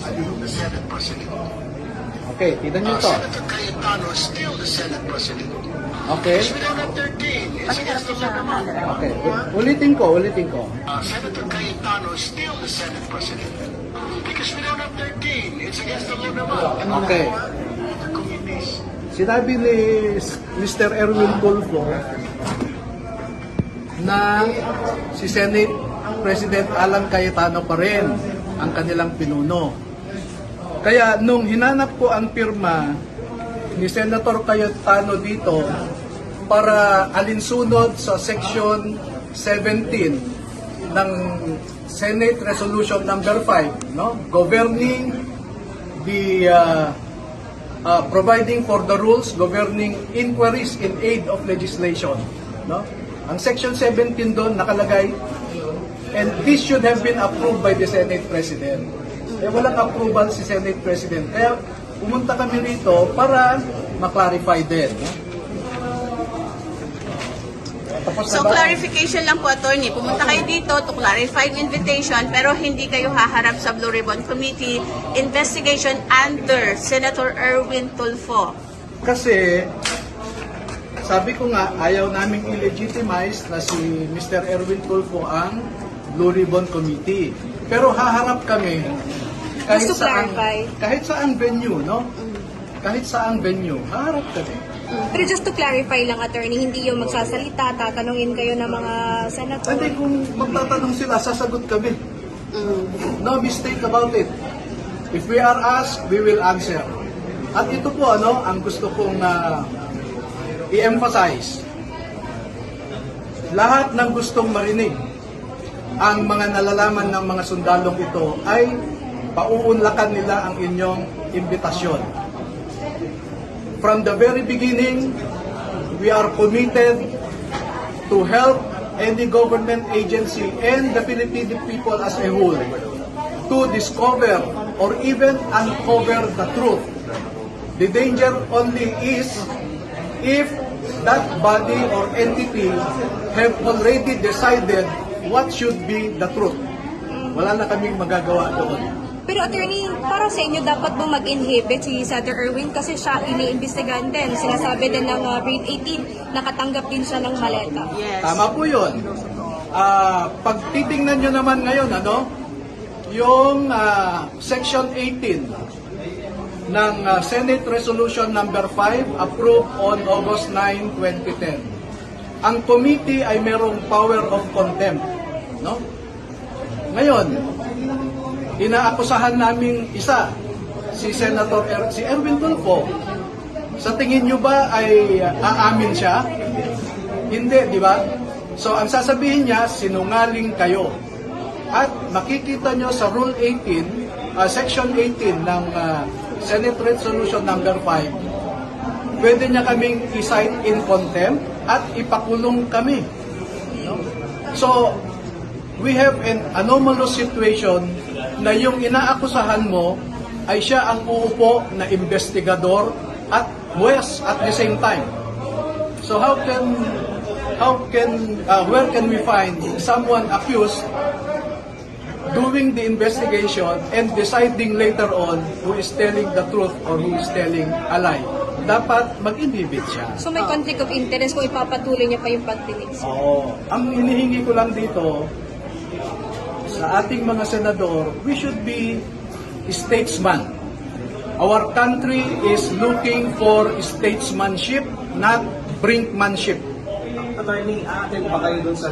still the Senate President. Okay, tignan nyo to. Senator Cayetano is still the Senate President. Okay. Because we don't have 13. It's against the law naman. Okay, ulitin ko. Senator Cayetano is still the Senate President. Because we don't have 13. It's against the law naman. Okay. The committees. Sinabi ni Mr. Erwin Tulfo na si Senate President Alan Cayetano pa rin ang kanilang pinuno. Kaya nung hinanap ko ang pirma ni Senator Cayetano dito para alinsunod sa Section 17 ng Senate Resolution number 5, no? Governing the providing for the rules governing inquiries in aid of legislation, no? Ang Section 17 doon nakalagay, and this should have been approved by the Senate President. Eh walang approval si Senate President. Kaya pumunta kami rito para ma-clarify din, no? Tapos So na ba? clarification lang po, attorney. Pumunta kayo dito to clarify ang invitation pero hindi kayo haharap sa Blue Ribbon Committee investigation under Senator Erwin Tulfo. Kasi sabi ko nga, ayaw naming i-legitimize na si Mr. Erwin Tulfo ang Blue Ribbon Committee. Pero haharap kami kahit Just to clarify. kahit saang venue, no? Kahit saang venue, haharap kami. Pero just to clarify lang, attorney, hindi yung magsasalita, tatanungin kayo ng mga senator. Hindi, kung magtatanong sila, sasagot kami. No mistake about it. If we are asked, we will answer. At ito po, ang gusto kong i-emphasize. Lahat ng gustong marinig ang mga nalalaman ng mga sundalong ito ay pauunlakan nila ang inyong imbitasyon. From the very beginning, we are committed to help any government agency and the Filipino people as a whole to discover or even uncover the truth. The danger only is if that body or entity have already decided what should be the truth. Wala na kaming magagawa doon. Pero attorney, para sa inyo, dapat ba mag-inhibit si Senator Erwin kasi siya iniimbestigahan din. Sinasabi din ng Grade 18, nakatanggap din siya ng maleta. Yes. Tama po yun. Pag titingnan nyo naman ngayon, yung Section 18 ng Senate Resolution number 5 approved on August 9, 2010. Ang committee ay merong power of contempt. No? Ngayon, inaakusahan naming isa, si Erwin Tulfo. Sa tingin nyo ba ay aamin siya? Hindi, di ba? So, ang sasabihin niya, sinungaling kayo. At makikita nyo sa Rule 18, Section 18 ng Senate Resolution number 5, pwede niya kaming i-cite in contempt at ipakulong kami. No? So, we have an anomalous situation na yung inaakusahan mo ay siya ang uupo na investigador at juez at the same time. So where can we find someone accused doing the investigation and deciding later on who is telling the truth or who is telling a lie? Dapat mag-inhibit siya. So may conflict of interest kung ipapatuloy niya pa yung pagdinig. Oo. Ang hinihingi ko lang dito, sa ating mga senador, we should be statesman. Our country is looking for statesmanship, not brinkmanship. Attorney, aatin ba kayo dun sa